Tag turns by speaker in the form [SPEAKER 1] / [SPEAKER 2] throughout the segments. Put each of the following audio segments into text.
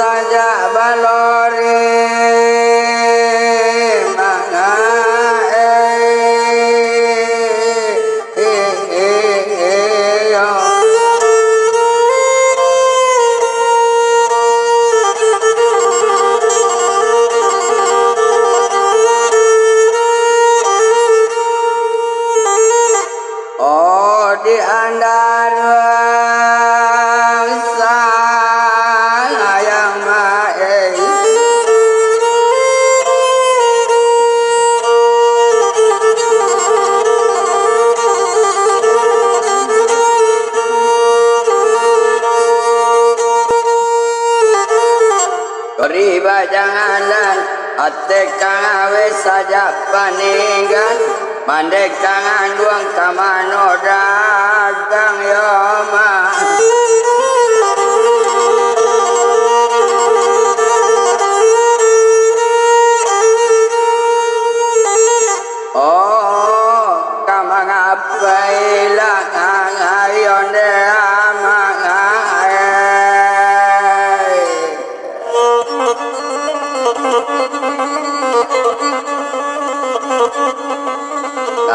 [SPEAKER 1] saja balore manga oh di antara riba janganan ate kang awe saja paninggan mandek tangan duang kamano dagang yoma oh kamang apaila ayon de amang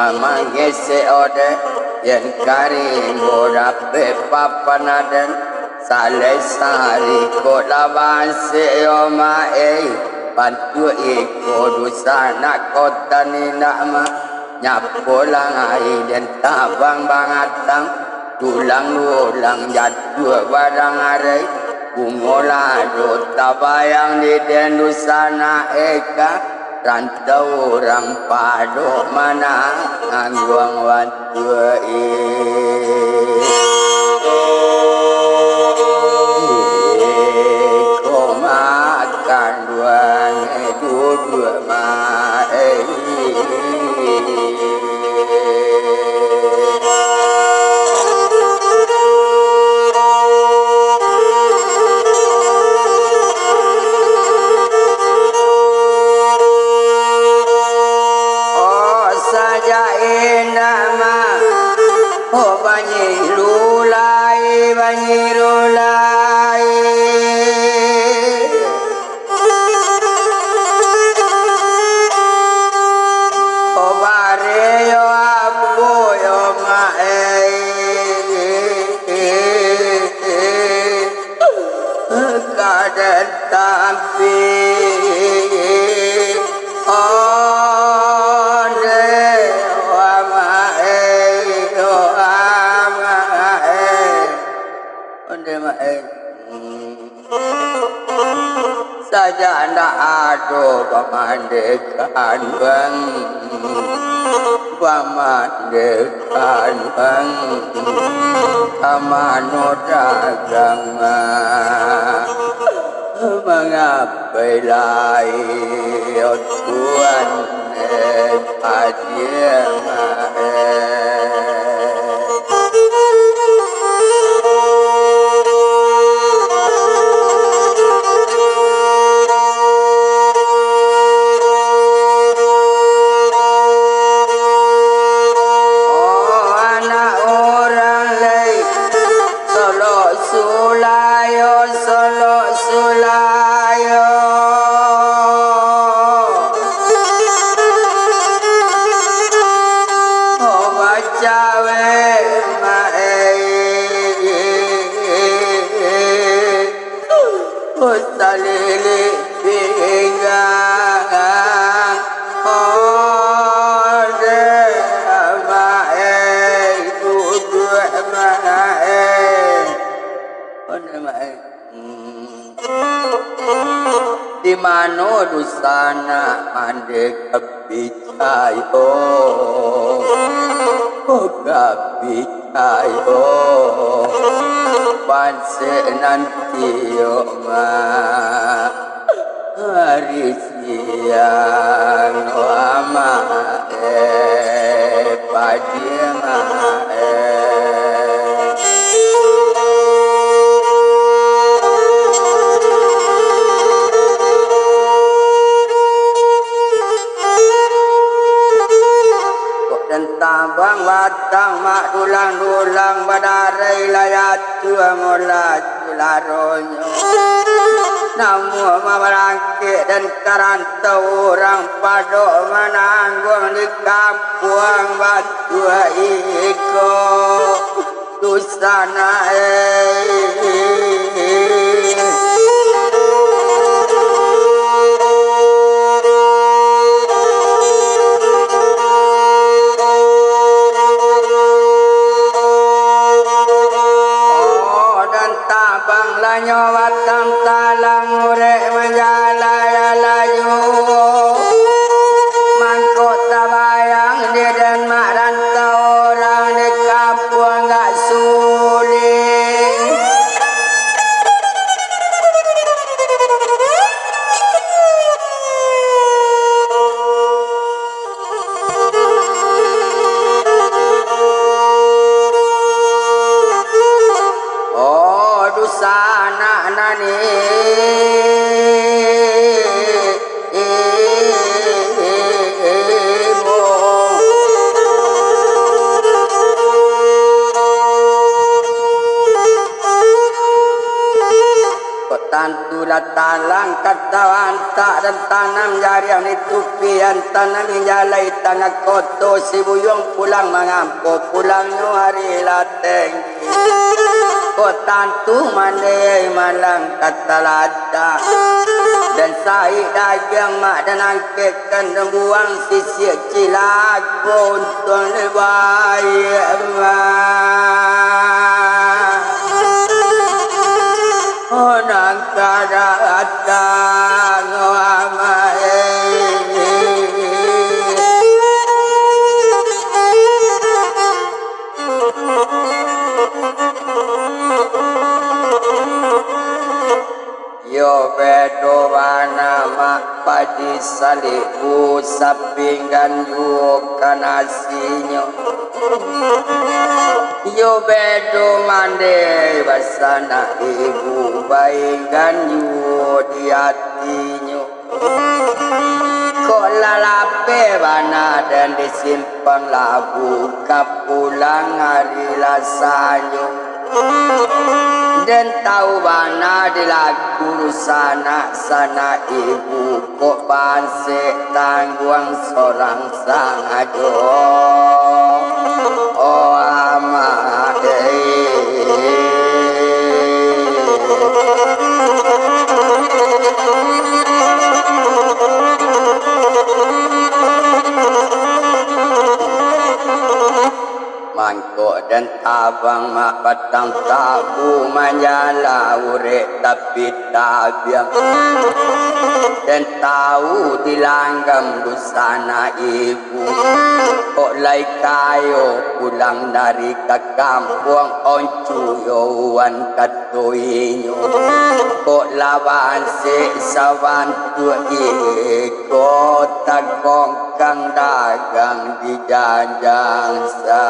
[SPEAKER 1] amang gese ode yen karing borape papanaden sale sari ko lawan se oma bantu iko dusana kota ni nama nyapolang ai den tabang bangatang tulang ulang jatuh barang are bungola do tabayang di den dusana eka rantau orang pado mana angguang wantu ko makan duang dua saja ndak ado pamandekan bang kamano dagang mengapai lai tuan adiam di mano dusana mandek kepicayo kepicayo panse nanti ma hari siang lama padiema tabang batang mak dulang-dulang badarai layat tua mola tularonyo Namu mamarangke dan karantau orang padok menanggung di kampung batu iko Tusana nyawatan talang urek menjalaya layu mangkot tabayang di dan mak rantau orang di kampung gak suling sana nani tantu talang katawan tak dan tanam jari yang ditupian tanam jalai tanah koto si buyung pulang mengampu pulangnya hari lateng tantu mandai malang katalada dan sai dagang mak dan angketkan buang sisi cilak buntung baik nang kadang yo bedo wana mak padi saliku sapinggan yu kanasinya yo bedo mande basana ibu bainggan yu di hatinya kok lalape bana dan disimpan labu kapulang hari lasanya dan tahu bana dilaku sana ibu kok banse tangguang seorang sang ajo oh amat mangkok dan abang mak batang tabu menyala urek tapi tabiang dan tahu dilanggam busana ibu kok lai kayo pulang dari ke kampung oncu yowan katoinyo kok lawan sesawan tu iko takong kang dagang di janjang sa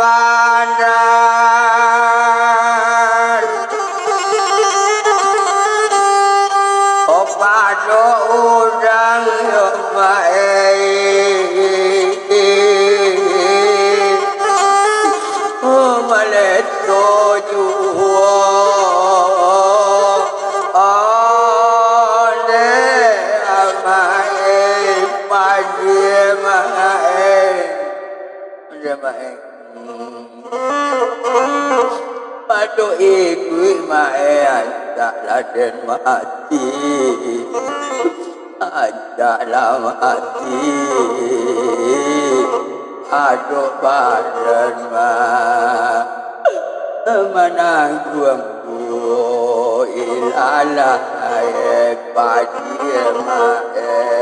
[SPEAKER 1] pandang opado udang yo baik oh maleto juo ode amae padie mae ode mae padu iku mae ajak laden mati ajaklah mati aduh badan menanggung ilalah padi mae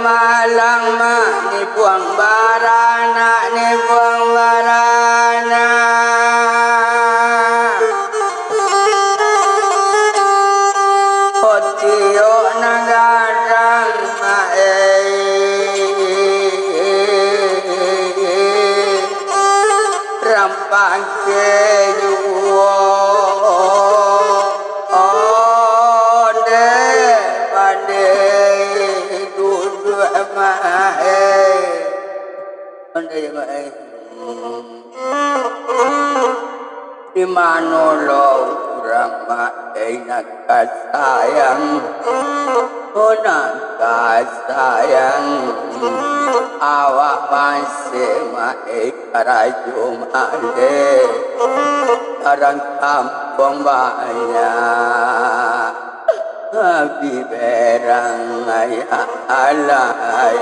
[SPEAKER 1] malang ma ni buang barana ni buang barana Otio nagarang ma rampang ke juo onde pande dudu mae onde mae di manolo rama nak sayang nak sayang awak masih mae karajum ale orang kampung banyak Abi berang ayah alai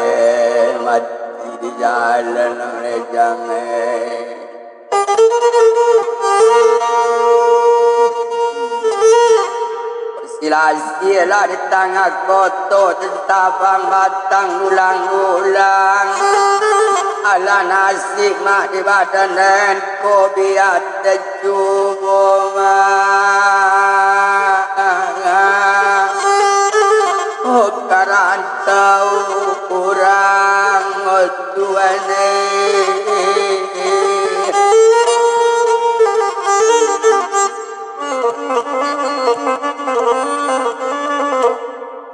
[SPEAKER 1] mati di jalan rejang Sila-sila di tengah koto tentabang batang ulang-ulang ala nasi mak di badan dan kobiat tercuba Karan tahu kurang tuane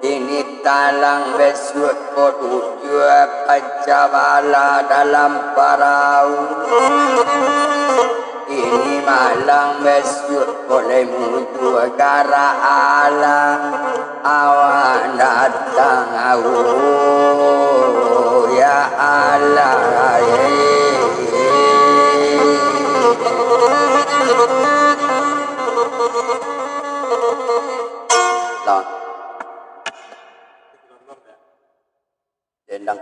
[SPEAKER 1] ini talang besut kodu jua pancabala dalam parau ini malang besut boleh muncul gara ala awan datang ya Allah Dendang